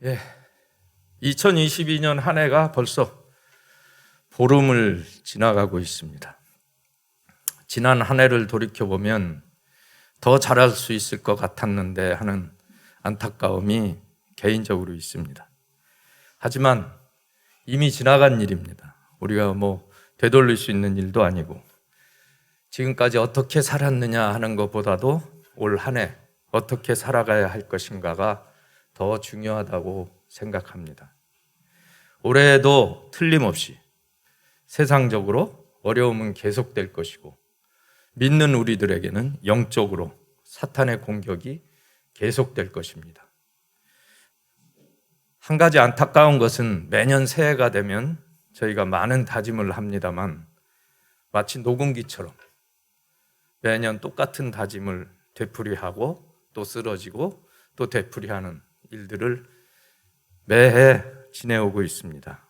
예, 2022년 한 해가 벌써 보름을 지나가고 있습니다. 지난 한 해를 돌이켜보면 더 잘할 수 있을 것 같았는데 하는 안타까움이 개인적으로 있습니다. 하지만 이미 지나간 일입니다. 우리가 되돌릴 수 있는 일도 아니고 지금까지 어떻게 살았느냐 하는 것보다도 올 한 해 어떻게 살아가야 할 것인가가 더 중요하다고 생각합니다. 올해에도 틀림없이 세상적으로 어려움은 계속될 것이고 믿는 우리들에게는 영적으로 사탄의 공격이 계속될 것입니다. 한 가지 안타까운 것은 매년 새해가 되면 저희가 많은 다짐을 합니다만 마치 녹음기처럼 매년 똑같은 다짐을 되풀이하고 또 쓰러지고 또 되풀이하는 일들을 매해 지내오고 있습니다.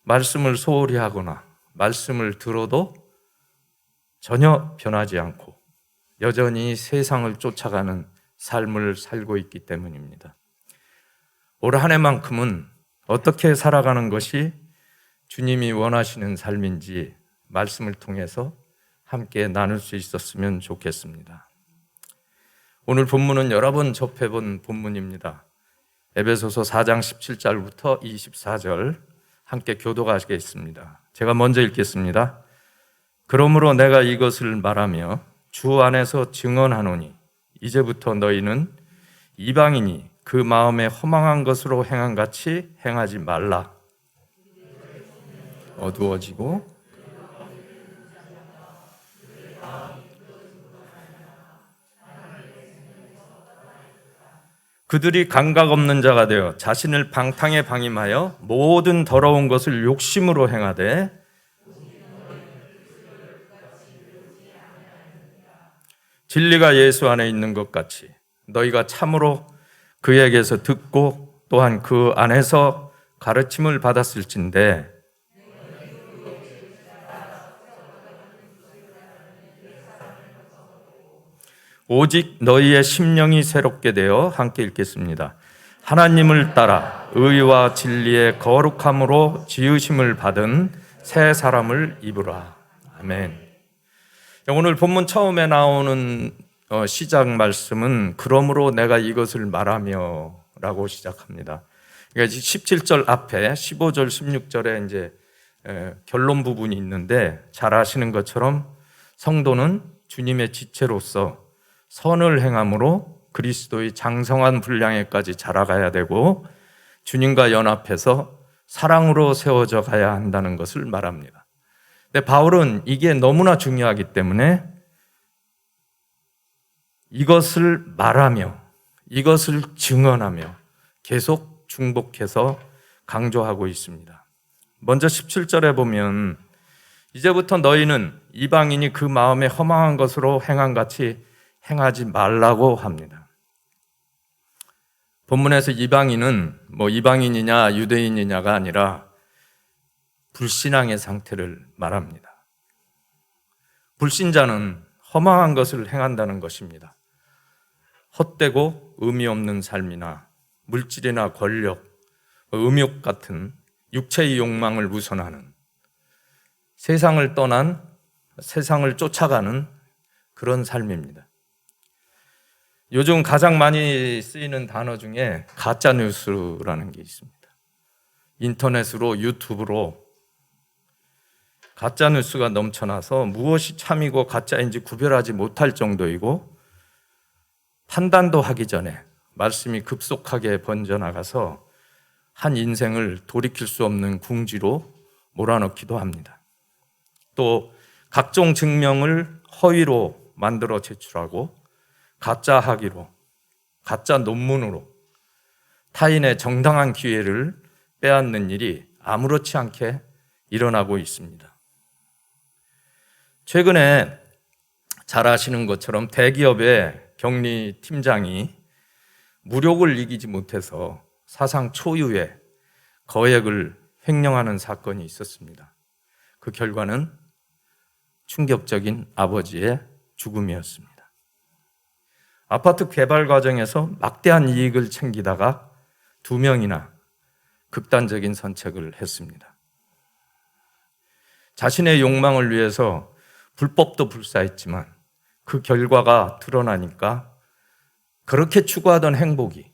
말씀을 소홀히 하거나 말씀을 들어도 전혀 변하지 않고 여전히 세상을 쫓아가는 삶을 살고 있기 때문입니다. 올 한 해만큼은 어떻게 살아가는 것이 주님이 원하시는 삶인지 말씀을 통해서 함께 나눌 수 있었으면 좋겠습니다. 오늘 본문은 여러 번 접해본 본문입니다. 에베소서 4장 17절부터 24절 함께 교도하시겠습니다. 제가 먼저 읽겠습니다. 그러므로 내가 이것을 말하며 주 안에서 증언하노니 이제부터 너희는 이방인이 그 마음에 허망한 것으로 행한 같이 행하지 말라. 어두워지고 그들이 감각 없는 자가 되어 자신을 방탕에 방임하여 모든 더러운 것을 욕심으로 행하되 진리가 예수 안에 있는 것 같이 너희가 참으로 그에게서 듣고 또한 그 안에서 가르침을 받았을진데 오직 너희의 심령이 새롭게 되어 함께 읽겠습니다. 하나님을 따라 의와 진리의 거룩함으로 지으심을 받은 새 사람을 입으라. 아멘. 오늘 본문 처음에 나오는 시작 말씀은 그러므로 내가 이것을 말하며 라고 시작합니다. 그러니까 17절 앞에 15절 16절에 이제 결론 부분이 있는데 잘 아시는 것처럼 성도는 주님의 지체로서 선을 행함으로 그리스도의 장성한 분량에까지 자라가야 되고 주님과 연합해서 사랑으로 세워져 가야 한다는 것을 말합니다. 근데 바울은 이게 너무나 중요하기 때문에 이것을 말하며 이것을 증언하며 계속 중복해서 강조하고 있습니다. 먼저 17절에 보면 이제부터 너희는 이방인이 그 마음에 허망한 것으로 행한 같이 행하지 말라고 합니다. 본문에서 이방인은 이방인이냐 유대인이냐가 아니라 불신앙의 상태를 말합니다. 불신자는 허망한 것을 행한다는 것입니다. 헛되고 의미 없는 삶이나 물질이나 권력, 음욕 같은 육체의 욕망을 우선하는 세상을 떠난 세상을 쫓아가는 그런 삶입니다. 요즘 가장 많이 쓰이는 단어 중에 가짜 뉴스라는 게 있습니다. 인터넷으로 유튜브로 가짜 뉴스가 넘쳐나서 무엇이 참이고 가짜인지 구별하지 못할 정도이고 판단도 하기 전에 말씀이 급속하게 번져나가서 한 인생을 돌이킬 수 없는 궁지로 몰아넣기도 합니다. 또 각종 증명을 허위로 만들어 제출하고 가짜 학위로, 가짜 논문으로 타인의 정당한 기회를 빼앗는 일이 아무렇지 않게 일어나고 있습니다. 최근에 잘 아시는 것처럼 대기업의 격리 팀장이 무력을 이기지 못해서 사상 초유의 거액을 횡령하는 사건이 있었습니다. 그 결과는 충격적인 아버지의 죽음이었습니다. 아파트 개발 과정에서 막대한 이익을 챙기다가 2명이나 극단적인 선택을 했습니다. 자신의 욕망을 위해서 불법도 불사했지만 그 결과가 드러나니까 그렇게 추구하던 행복이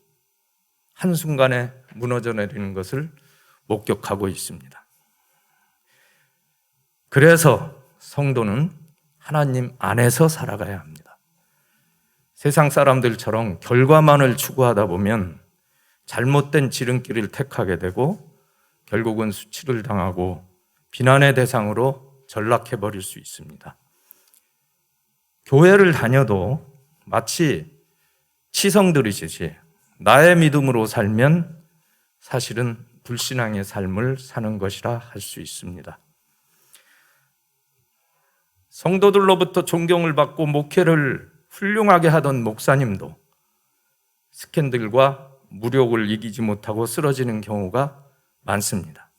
한순간에 무너져 내리는 것을 목격하고 있습니다. 그래서 성도는 하나님 안에서 살아가야 합니다. 세상 사람들처럼 결과만을 추구하다 보면 잘못된 지름길을 택하게 되고 결국은 수치를 당하고 비난의 대상으로 전락해버릴 수 있습니다. 교회를 다녀도 마치 치성 들이듯이 나의 믿음으로 살면 사실은 불신앙의 삶을 사는 것이라 할 수 있습니다. 성도들로부터 존경을 받고 목회를 훌륭하게 하던 목사님도 스캔들과 무력을 이기지 못하고 쓰러지는 경우가 많습니다.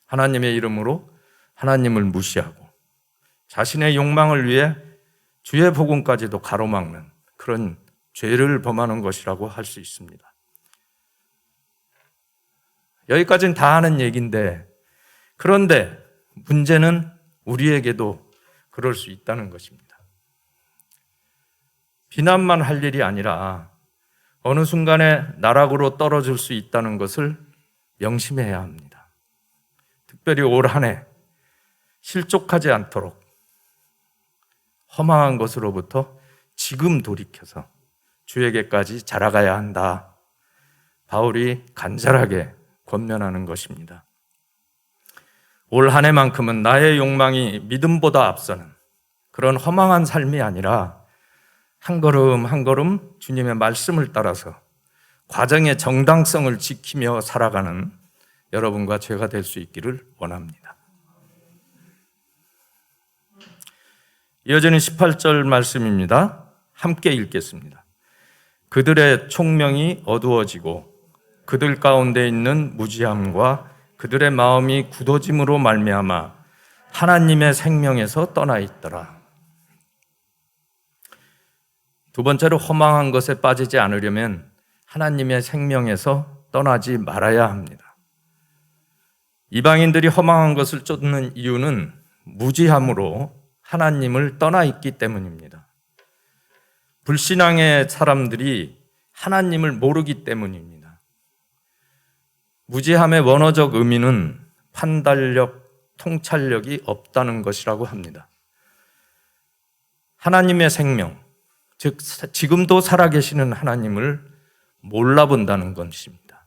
하나님의 이름으로 하나님을 무시하고 자신의 욕망을 위해 주의 복음까지도 가로막는 그런 죄를 범하는 것이라고 할 수 있습니다. 여기까지는 다 하는 얘기인데, 그런데 문제는 우리에게도 그럴 수 있다는 것입니다. 비난만 할 일이 아니라 어느 순간에 나락으로 떨어질 수 있다는 것을 명심해야 합니다. 특별히 올 한 해 실족하지 않도록 허망한 것으로부터 지금 돌이켜서 주에게까지 자라가야 한다. 바울이 간절하게 권면하는 것입니다. 올 한 해만큼은 나의 욕망이 믿음보다 앞서는 그런 허망한 삶이 아니라 한 걸음 한 걸음 주님의 말씀을 따라서 과정의 정당성을 지키며 살아가는 여러분과 제가 될 수 있기를 원합니다. 이어지는 18절 말씀입니다. 함께 읽겠습니다. 그들의 총명이 어두워지고 그들 가운데 있는 무지함과 그들의 마음이 굳어짐으로 말미암아 하나님의 생명에서 떠나 있더라. 두 번째로 허망한 것에 빠지지 않으려면 하나님의 생명에서 떠나지 말아야 합니다. 이방인들이 허망한 것을 쫓는 이유는 무지함으로 하나님을 떠나 있기 때문입니다. 불신앙의 사람들이 하나님을 모르기 때문입니다. 무지함의 원어적 의미는 판단력, 통찰력이 없다는 것이라고 합니다. 하나님의 생명, 즉 지금도 살아계시는 하나님을 몰라본다는 것입니다.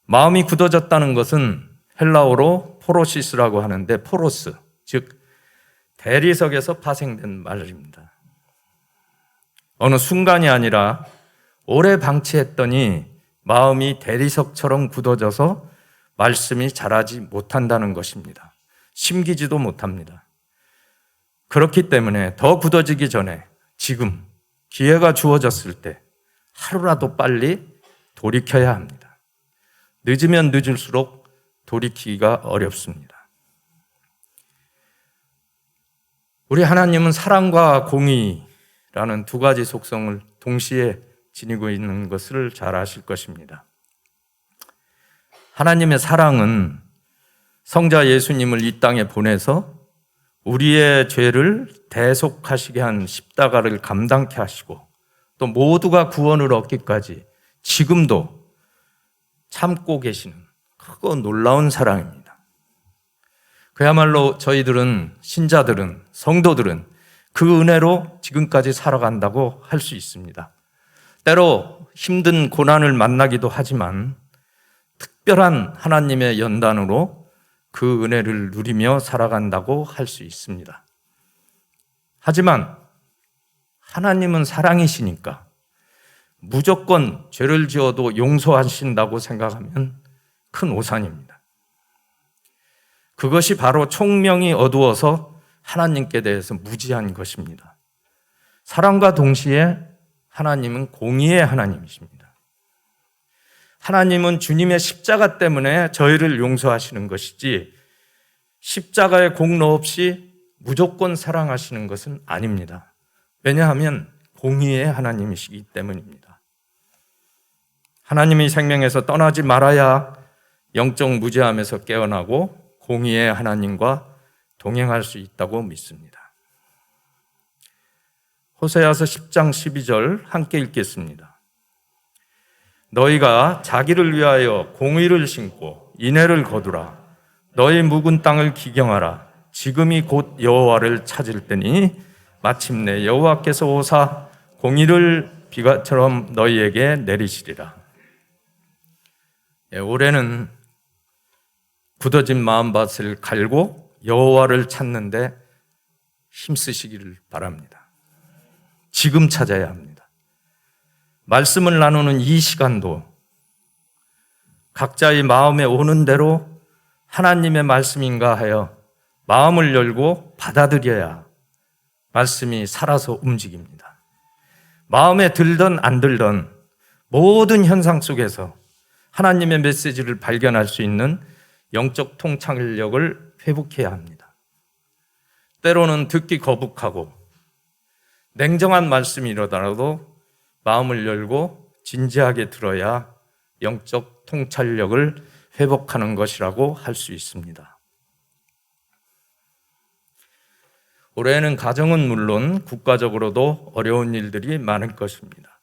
마음이 굳어졌다는 것은 헬라어로 포로시스라고 하는데, 포로스, 즉 대리석에서 파생된 말입니다. 어느 순간이 아니라 오래 방치했더니 마음이 대리석처럼 굳어져서 말씀이 자라지 못한다는 것입니다. 심기지도 못합니다. 그렇기 때문에 더 굳어지기 전에 지금 기회가 주어졌을 때 하루라도 빨리 돌이켜야 합니다. 늦으면 늦을수록 돌이키기가 어렵습니다. 우리 하나님은 사랑과 공의라는 두 가지 속성을 동시에 지니고 있는 것을 잘 아실 것입니다. 하나님의 사랑은 성자 예수님을 이 땅에 보내서 우리의 죄를 대속하시게 한 십자가를 감당케 하시고 또 모두가 구원을 얻기까지 지금도 참고 계시는 크고 놀라운 사랑입니다. 그야말로 저희들은, 신자들은, 성도들은 그 은혜로 지금까지 살아간다고 할 수 있습니다. 때로 힘든 고난을 만나기도 하지만 특별한 하나님의 연단으로 그 은혜를 누리며 살아간다고 할 수 있습니다. 하지만 하나님은 사랑이시니까 무조건 죄를 지어도 용서하신다고 생각하면 큰 오산입니다. 그것이 바로 총명이 어두워서 하나님께 대해서 무지한 것입니다. 사랑과 동시에 하나님은 공의의 하나님이십니다. 하나님은 주님의 십자가 때문에 저희를 용서하시는 것이지 십자가의 공로 없이 무조건 사랑하시는 것은 아닙니다. 왜냐하면 공의의 하나님이시기 때문입니다. 하나님의 생명에서 떠나지 말아야 영적 무죄함에서 깨어나고 공의의 하나님과 동행할 수 있다고 믿습니다. 호세아서 10장 12절 함께 읽겠습니다. 너희가 자기를 위하여 공의를 심고 인애를 거두라. 너희 묵은 땅을 기경하라. 지금이 곧 여호와를 찾을 때니 마침내 여호와께서 오사 공의를 비가처럼 너희에게 내리시리라. 올해는 굳어진 마음밭을 갈고 여호와를 찾는데 힘쓰시기를 바랍니다. 지금 찾아야 합니다. 말씀을 나누는 이 시간도 각자의 마음에 오는 대로 하나님의 말씀인가 하여 마음을 열고 받아들여야 말씀이 살아서 움직입니다. 마음에 들든 안 들든 모든 현상 속에서 하나님의 메시지를 발견할 수 있는 영적 통찰력을 회복해야 합니다. 때로는 듣기 거북하고 냉정한 말씀이라도 마음을 열고 진지하게 들어야 영적 통찰력을 회복하는 것이라고 할 수 있습니다. 올해는 가정은 물론 국가적으로도 어려운 일들이 많을 것입니다.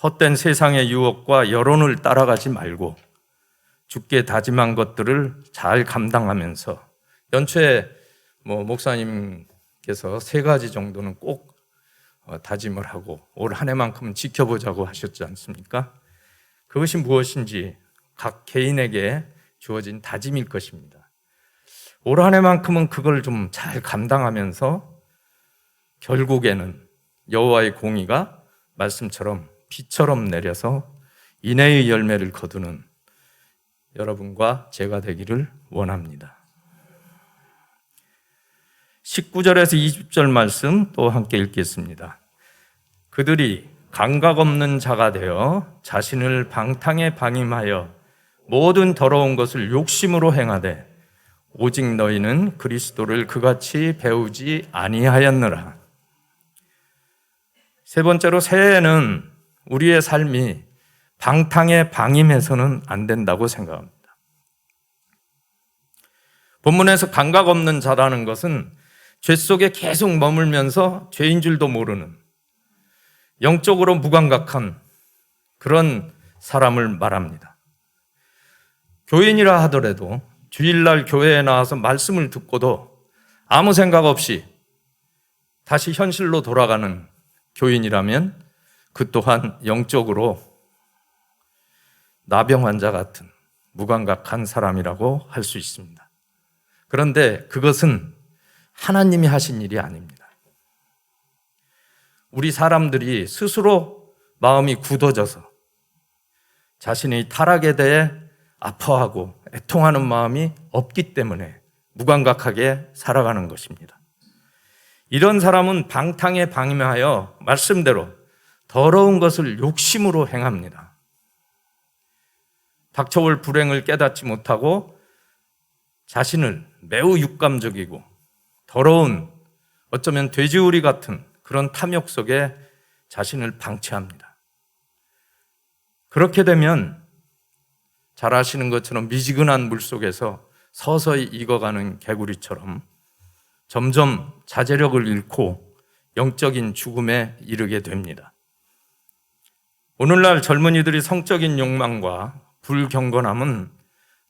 헛된 세상의 유혹과 여론을 따라가지 말고 주께 다짐한 것들을 잘 감당하면서 연초에 목사님께서 3가지 정도는 꼭 다짐을 하고 올 한 해만큼은 지켜보자고 하셨지 않습니까? 그것이 무엇인지 각 개인에게 주어진 다짐일 것입니다. 올 한 해만큼은 그걸 좀 잘 감당하면서 결국에는 여호와의 공의가 말씀처럼 비처럼 내려서 인애의 열매를 거두는 여러분과 제가 되기를 원합니다. 19절에서 20절 말씀 또 함께 읽겠습니다. 그들이 감각 없는 자가 되어 자신을 방탕에 방임하여 모든 더러운 것을 욕심으로 행하되 오직 너희는 그리스도를 그같이 배우지 아니하였느라. 세 번째로 새해에는 우리의 삶이 방탕에 방임해서는 안 된다고 생각합니다. 본문에서 감각 없는 자라는 것은 죄 속에 계속 머물면서 죄인 줄도 모르는 영적으로 무감각한 그런 사람을 말합니다. 교인이라 하더라도 주일날 교회에 나와서 말씀을 듣고도 아무 생각 없이 다시 현실로 돌아가는 교인이라면 그 또한 영적으로 나병 환자 같은 무감각한 사람이라고 할 수 있습니다. 그런데 그것은 하나님이 하신 일이 아닙니다. 우리 사람들이 스스로 마음이 굳어져서 자신의 타락에 대해 아파하고 애통하는 마음이 없기 때문에 무감각하게 살아가는 것입니다. 이런 사람은 방탕에 방임하여 말씀대로 더러운 것을 욕심으로 행합니다. 닥쳐올 불행을 깨닫지 못하고 자신을 매우 육감적이고 더러운 어쩌면 돼지우리 같은 그런 탐욕 속에 자신을 방치합니다. 그렇게 되면 잘 아시는 것처럼 미지근한 물 속에서 서서히 익어가는 개구리처럼 점점 자제력을 잃고 영적인 죽음에 이르게 됩니다. 오늘날 젊은이들이 성적인 욕망과 불경건함은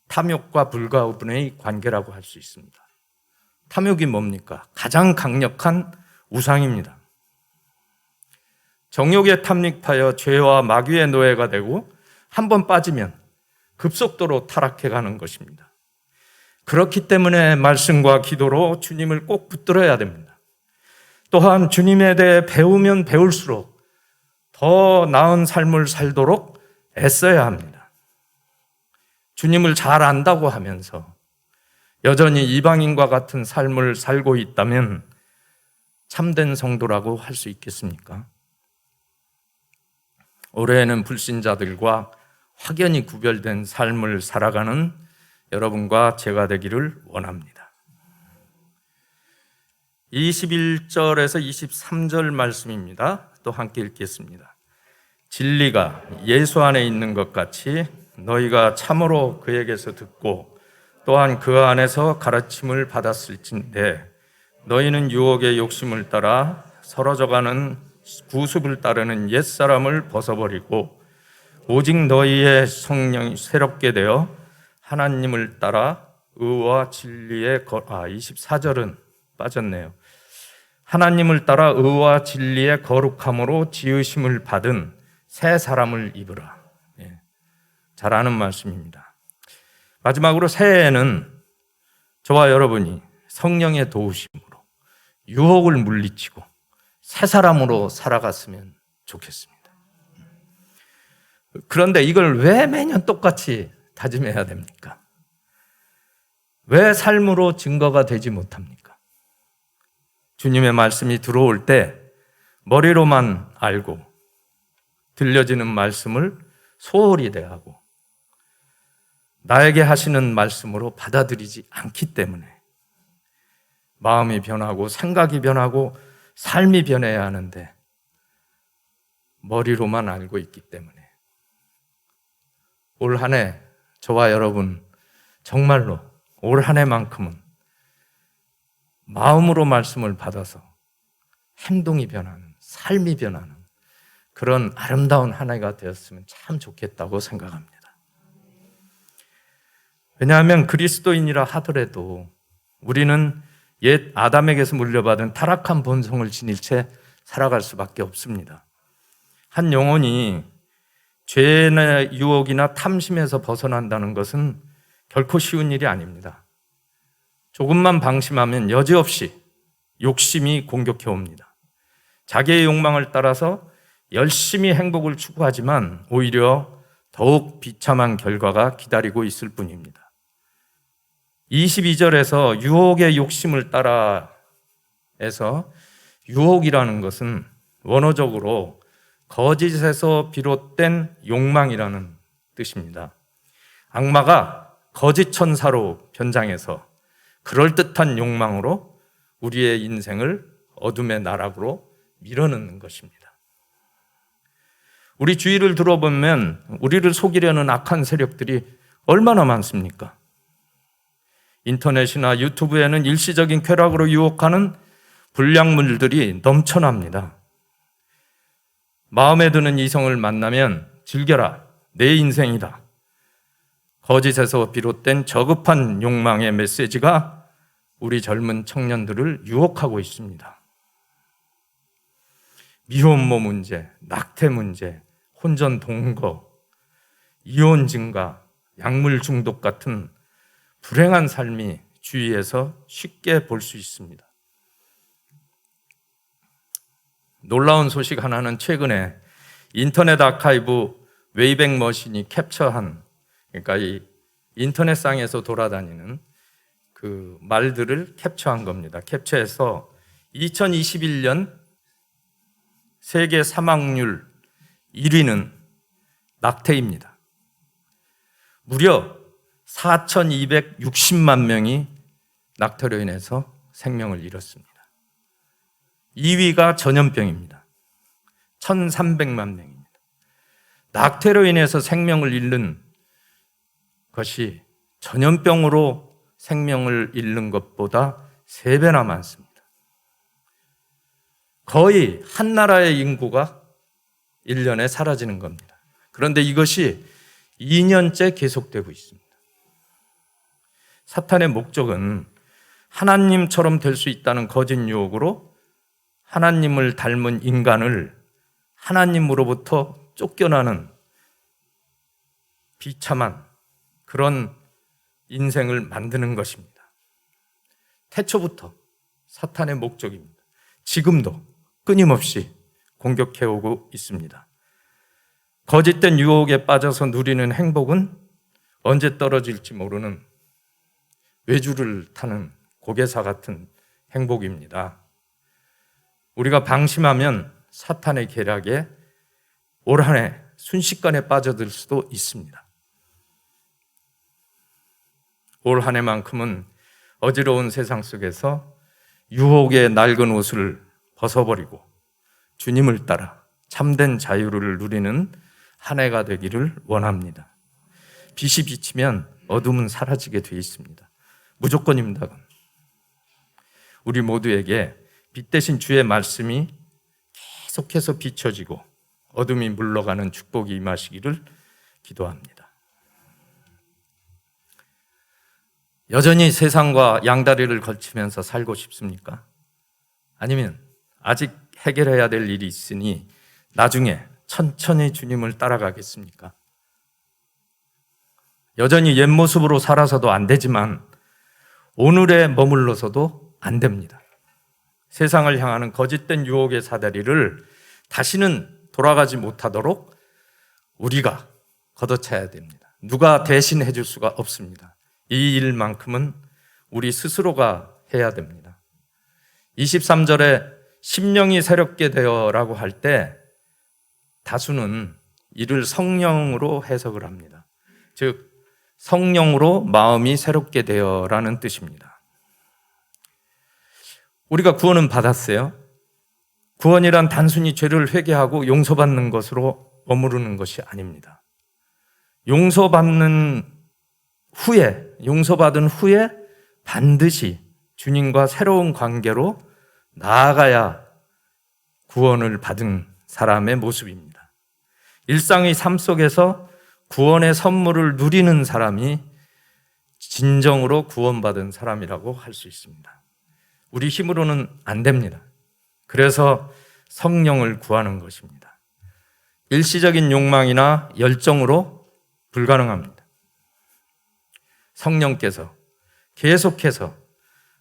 탐욕과 불가분의 관계라고 할 수 있습니다. 탐욕이 뭡니까? 가장 강력한 우상입니다. 정욕에 탐닉하여 죄와 마귀의 노예가 되고 한번 빠지면 급속도로 타락해가는 것입니다. 그렇기 때문에 말씀과 기도로 주님을 꼭 붙들어야 됩니다. 또한 주님에 대해 배우면 배울수록 더 나은 삶을 살도록 애써야 합니다. 주님을 잘 안다고 하면서 여전히 이방인과 같은 삶을 살고 있다면 참된 성도라고 할 수 있겠습니까? 올해에는 불신자들과 확연히 구별된 삶을 살아가는 여러분과 제가 되기를 원합니다. 21절에서 23절 말씀입니다. 또 함께 읽겠습니다. 진리가 예수 안에 있는 것 같이 너희가 참으로 그에게서 듣고 또한 그 안에서 가르침을 받았을진데 너희는 유혹의 욕심을 따라 서러져가는 구습을 따르는 옛사람을 벗어버리고 오직 너희의 성령이 새롭게 되어 하나님을 따라 의와 진리의 24절은 빠졌네요. 하나님을 따라 의와 진리의 거룩함으로 지으심을 받은 새 사람을 입으라. 잘 아는 말씀입니다. 마지막으로 새해에는 저와 여러분이 성령의 도우심으로 유혹을 물리치고 새 사람으로 살아갔으면 좋겠습니다. 그런데 이걸 왜 매년 똑같이 다짐해야 됩니까? 왜 삶으로 증거가 되지 못합니까? 주님의 말씀이 들어올 때 머리로만 알고 들려지는 말씀을 소홀히 대하고 나에게 하시는 말씀으로 받아들이지 않기 때문에 마음이 변하고 생각이 변하고 삶이 변해야 하는데 머리로만 알고 있기 때문에 올 한 해 저와 여러분 정말로 올 한 해만큼은 마음으로 말씀을 받아서 행동이 변하는, 삶이 변하는 그런 아름다운 한 해가 되었으면 참 좋겠다고 생각합니다. 왜냐하면 그리스도인이라 하더라도 우리는 옛 아담에게서 물려받은 타락한 본성을 지닐 채 살아갈 수밖에 없습니다. 한 영혼이 죄나 유혹이나 탐심에서 벗어난다는 것은 결코 쉬운 일이 아닙니다. 조금만 방심하면 여지없이 욕심이 공격해 옵니다. 자기의 욕망을 따라서 열심히 행복을 추구하지만 오히려 더욱 비참한 결과가 기다리고 있을 뿐입니다. 22절에서 유혹의 욕심을 따라 해서 유혹이라는 것은 원어적으로 거짓에서 비롯된 욕망이라는 뜻입니다. 악마가 거짓 천사로 변장해서 그럴듯한 욕망으로 우리의 인생을 어둠의 나락으로 밀어넣는 것입니다. 우리 주위를 들어보면 우리를 속이려는 악한 세력들이 얼마나 많습니까? 인터넷이나 유튜브에는 일시적인 쾌락으로 유혹하는 불량물들이 넘쳐납니다. 마음에 드는 이성을 만나면 즐겨라, 내 인생이다. 거짓에서 비롯된 저급한 욕망의 메시지가 우리 젊은 청년들을 유혹하고 있습니다. 미혼모 문제, 낙태 문제, 혼전 동거, 이혼 증가, 약물 중독 같은 불행한 삶이 주위에서 쉽게 볼 수 있습니다. 놀라운 소식 하나는 최근에 인터넷 아카이브 웨이백 머신이 캡처한, 그러니까 이 인터넷상에서 돌아다니는 그 말들을 캡처한 겁니다. 캡처해서 2021년 세계 사망률 1위는 낙태입니다. 무려 4,260만 명이 낙태로 인해서 생명을 잃었습니다. 2위가 전염병입니다. 1,300만 명입니다. 낙태로 인해서 생명을 잃는 것이 전염병으로 생명을 잃는 것보다 3배나 많습니다. 거의 한 나라의 인구가 1년에 사라지는 겁니다. 그런데 이것이 2년째 계속되고 있습니다. 사탄의 목적은 하나님처럼 될 수 있다는 거짓 유혹으로 하나님을 닮은 인간을 하나님으로부터 쫓겨나는 비참한 그런 인생을 만드는 것입니다. 태초부터 사탄의 목적입니다. 지금도 끊임없이 공격해오고 있습니다. 거짓된 유혹에 빠져서 누리는 행복은 언제 떨어질지 모르는 외주를 타는 고개사 같은 행복입니다. 우리가 방심하면 사탄의 계략에 올 한 해 순식간에 빠져들 수도 있습니다. 올 한 해만큼은 어지러운 세상 속에서 유혹의 낡은 옷을 벗어버리고 주님을 따라 참된 자유를 누리는 한 해가 되기를 원합니다. 빛이 비치면 어둠은 사라지게 되어 있습니다. 무조건입니다. 우리 모두에게 빛 대신 주의 말씀이 계속해서 비춰지고 어둠이 물러가는 축복이 임하시기를 기도합니다. 여전히 세상과 양다리를 걸치면서 살고 싶습니까? 아니면 아직 해결해야 될 일이 있으니 나중에 천천히 주님을 따라가겠습니까? 여전히 옛 모습으로 살아서도 안 되지만 오늘에 머물러서도 안 됩니다. 세상을 향하는 거짓된 유혹의 사다리를 다시는 돌아가지 못하도록 우리가 걷어차야 됩니다. 누가 대신해 줄 수가 없습니다. 이 일만큼은 우리 스스로가 해야 됩니다. 23절에 심령이 새롭게 되어라고 할 때 다수는 이를 성령으로 해석을 합니다. 즉 성령으로 마음이 새롭게 되어라는 뜻입니다. 우리가 구원은 받았어요. 구원이란 단순히 죄를 회개하고 용서받는 것으로 머무르는 것이 아닙니다. 용서받은 후에 반드시 주님과 새로운 관계로 나아가야 구원을 받은 사람의 모습입니다. 일상의 삶 속에서 구원의 선물을 누리는 사람이 진정으로 구원받은 사람이라고 할 수 있습니다. 우리 힘으로는 안 됩니다. 그래서 성령을 구하는 것입니다. 일시적인 욕망이나 열정으로 불가능합니다. 성령께서 계속해서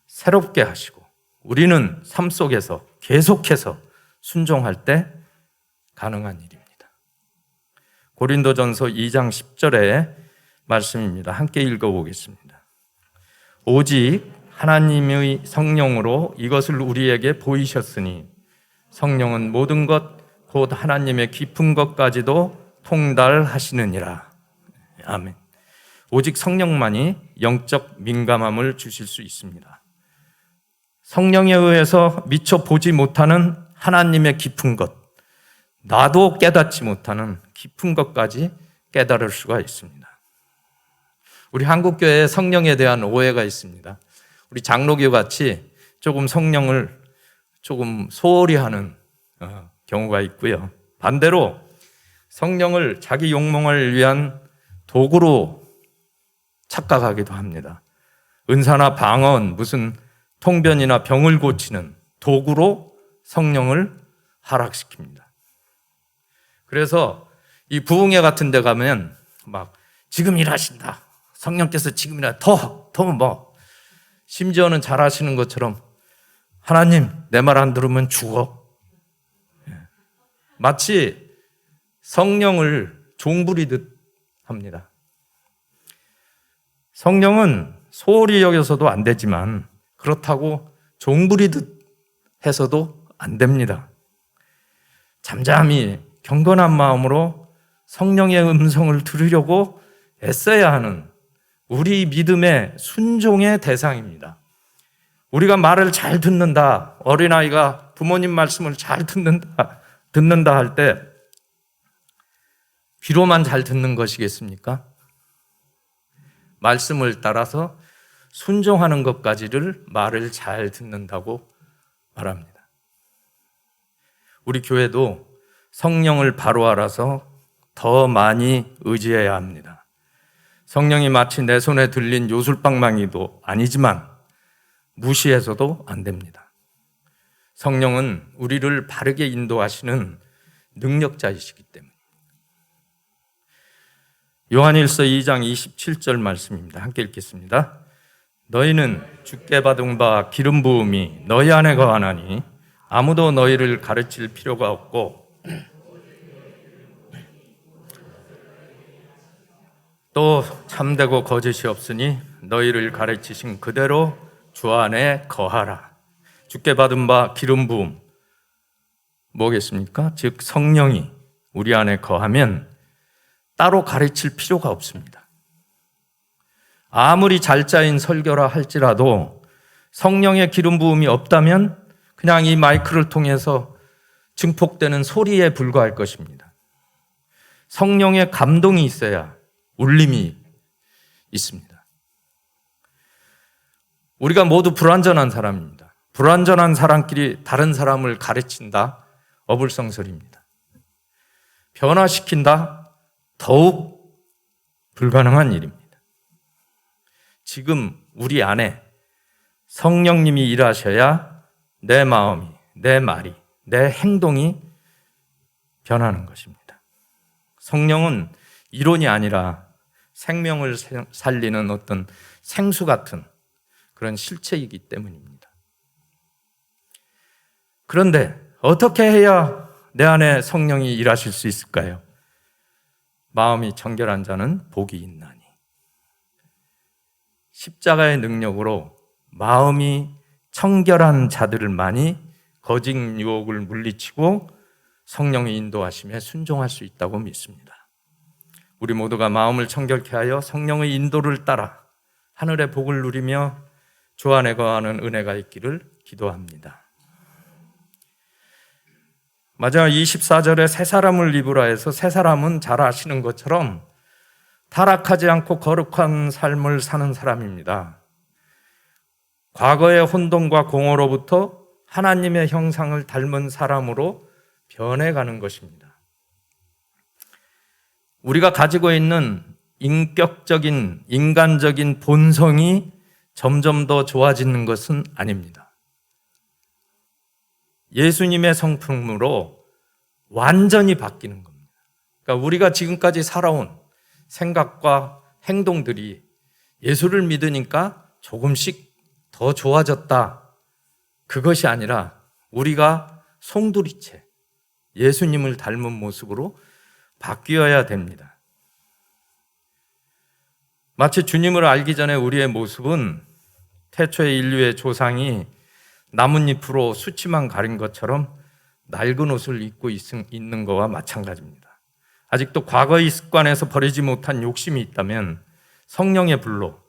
새롭게 하시고 우리는 삶 속에서 계속해서 순종할 때 가능한 일입니다. 고린도전서 2장 10절의 말씀입니다. 함께 읽어보겠습니다. 오직 하나님의 성령으로 이것을 우리에게 보이셨으니 성령은 모든 것 곧 하나님의 깊은 것까지도 통달하시느니라. 아멘. 오직 성령만이 영적 민감함을 주실 수 있습니다. 성령에 의해서 미처 보지 못하는 하나님의 깊은 것, 나도 깨닫지 못하는 깊은 것까지 깨달을 수가 있습니다. 우리 한국교회에 성령에 대한 오해가 있습니다. 우리 장로교 같이 조금 성령을 조금 소홀히 하는 경우가 있고요. 반대로 성령을 자기 욕망을 위한 도구로 착각하기도 합니다. 은사나 방언, 무슨 통변이나 병을 고치는 도구로 성령을 하락시킵니다. 그래서 이 부흥회 같은 데 가면 막 지금 일하신다. 성령께서 지금 심지어는 잘하시는 것처럼 하나님 내 말 안 들으면 죽어. 마치 성령을 종부리듯 합니다. 성령은 소홀히 여겨서도 안 되지만 그렇다고 종부리듯 해서도 안 됩니다. 잠잠히 경건한 마음으로 성령의 음성을 들으려고 애써야 하는 우리 믿음의 순종의 대상입니다. 우리가 말을 잘 듣는다, 어린아이가 부모님 말씀을 잘 듣는다 할 때 귀로만 잘 듣는 것이겠습니까? 말씀을 따라서 순종하는 것까지를 말을 잘 듣는다고 말합니다. 우리 교회도 성령을 바로 알아서 더 많이 의지해야 합니다. 성령이 마치 내 손에 들린 요술방망이도 아니지만 무시해서도 안 됩니다. 성령은 우리를 바르게 인도하시는 능력자이시기 때문입니다. 요한일서 2장 27절 말씀입니다. 함께 읽겠습니다. 너희는 주께 받은 바 기름 부음이 너희 안에 거하나니 아무도 너희를 가르칠 필요가 없고 또 참되고 거짓이 없으니 너희를 가르치신 그대로 주 안에 거하라. 주께 받은 바 기름 부음 뭐겠습니까? 즉 성령이 우리 안에 거하면 따로 가르칠 필요가 없습니다. 아무리 잘 짜인 설교라 할지라도 성령의 기름 부음이 없다면 그냥 이 마이크를 통해서 증폭되는 소리에 불과할 것입니다. 성령의 감동이 있어야 울림이 있습니다. 우리가 모두 불완전한 사람입니다. 불완전한 사람끼리 다른 사람을 가르친다? 어불성설입니다. 변화시킨다? 더욱 불가능한 일입니다. 지금 우리 안에 성령님이 일하셔야 내 마음이, 내 말이, 내 행동이 변하는 것입니다. 성령은 이론이 아니라 생명을 살리는 어떤 생수 같은 그런 실체이기 때문입니다. 그런데 어떻게 해야 내 안에 성령이 일하실 수 있을까요? 마음이 정결한 자는 복이 있나니. 십자가의 능력으로 마음이 청결한 자들만이 거짓 유혹을 물리치고 성령의 인도하심에 순종할 수 있다고 믿습니다. 우리 모두가 마음을 청결케 하여 성령의 인도를 따라 하늘의 복을 누리며 주 안에 거하는 은혜가 있기를 기도합니다. 마지막 24절에 새 사람을 입으라 해서 새 사람은 잘 아시는 것처럼 타락하지 않고 거룩한 삶을 사는 사람입니다. 과거의 혼돈과 공허로부터 하나님의 형상을 닮은 사람으로 변해가는 것입니다. 우리가 가지고 있는 인격적인, 인간적인 본성이 점점 더 좋아지는 것은 아닙니다. 예수님의 성품으로 완전히 바뀌는 겁니다. 그러니까 우리가 지금까지 살아온 생각과 행동들이 예수를 믿으니까 조금씩 더 좋아졌다. 그것이 아니라 우리가 송두리째 예수님을 닮은 모습으로 바뀌어야 됩니다. 마치 주님을 알기 전에 우리의 모습은 태초의 인류의 조상이 나뭇잎으로 수치만 가린 것처럼 낡은 옷을 입고 있는 것과 마찬가지입니다. 아직도 과거의 습관에서 버리지 못한 욕심이 있다면 성령의 불로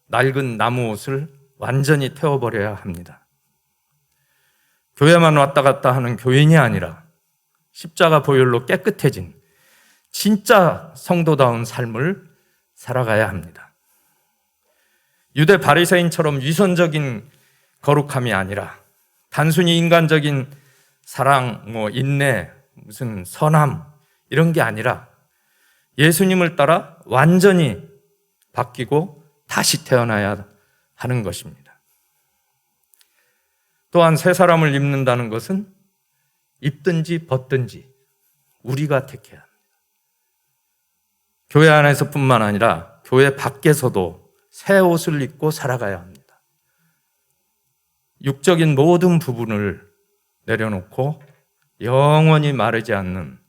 낡은 나무 옷을 완전히 태워버려야 합니다. 교회만 왔다 갔다 하는 교인이 아니라 십자가 보혈로 깨끗해진 진짜 성도다운 삶을 살아가야 합니다. 유대 바리새인처럼 위선적인 거룩함이 아니라 단순히 인간적인 사랑, 인내, 무슨 선함 이런 게 아니라 예수님을 따라 완전히 바뀌고 다시 태어나야 하는 것입니다. 또한 새 사람을 입는다는 것은 입든지 벗든지 우리가 택해야 합니다. 교회 안에서뿐만 아니라 교회 밖에서도 새 옷을 입고 살아가야 합니다. 육적인 모든 부분을 내려놓고 영원히 마르지 않는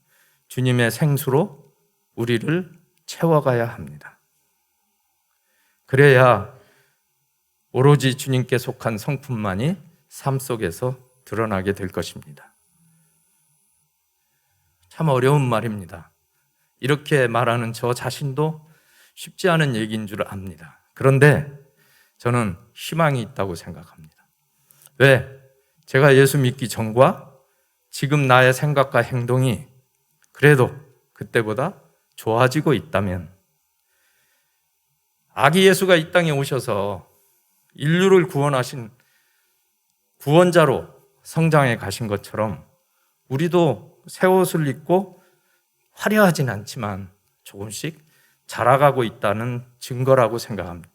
주님의 생수로 우리를 채워가야 합니다. 그래야 오로지 주님께 속한 성품만이 삶 속에서 드러나게 될 것입니다. 참 어려운 말입니다. 이렇게 말하는 저 자신도 쉽지 않은 얘기인 줄 압니다. 그런데 저는 희망이 있다고 생각합니다. 왜? 제가 예수 믿기 전과 지금 나의 생각과 행동이 그래도 그때보다 좋아지고 있다면 아기 예수가 이 땅에 오셔서 인류를 구원하신 구원자로 성장해 가신 것처럼 우리도 새 옷을 입고 화려하진 않지만 조금씩 자라가고 있다는 증거라고 생각합니다.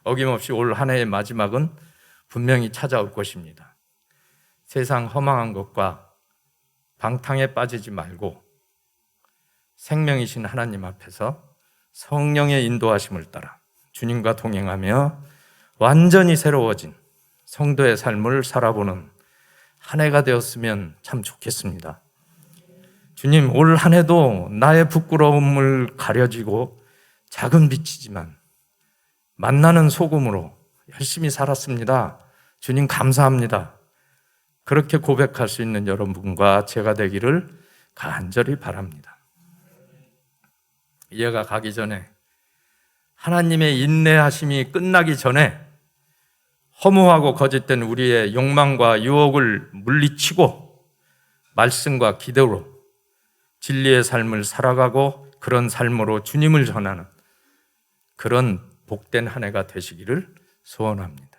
어김없이 올 한 해의 마지막은 분명히 찾아올 것입니다. 세상 허망한 것과 방탕에 빠지지 말고 생명이신 하나님 앞에서 성령의 인도하심을 따라 주님과 동행하며 완전히 새로워진 성도의 삶을 살아보는 한 해가 되었으면 참 좋겠습니다. 주님, 올 한 해도 나의 부끄러움을 가려지고 작은 빛이지만 만나는 소금으로 열심히 살았습니다. 주님 감사합니다. 그렇게 고백할 수 있는 여러분과 제가 되기를 간절히 바랍니다. 이해가 가기 전에 하나님의 인내하심이 끝나기 전에 허무하고 거짓된 우리의 욕망과 유혹을 물리치고 말씀과 기도로 진리의 삶을 살아가고 그런 삶으로 주님을 전하는 그런 복된 한 해가 되시기를 소원합니다.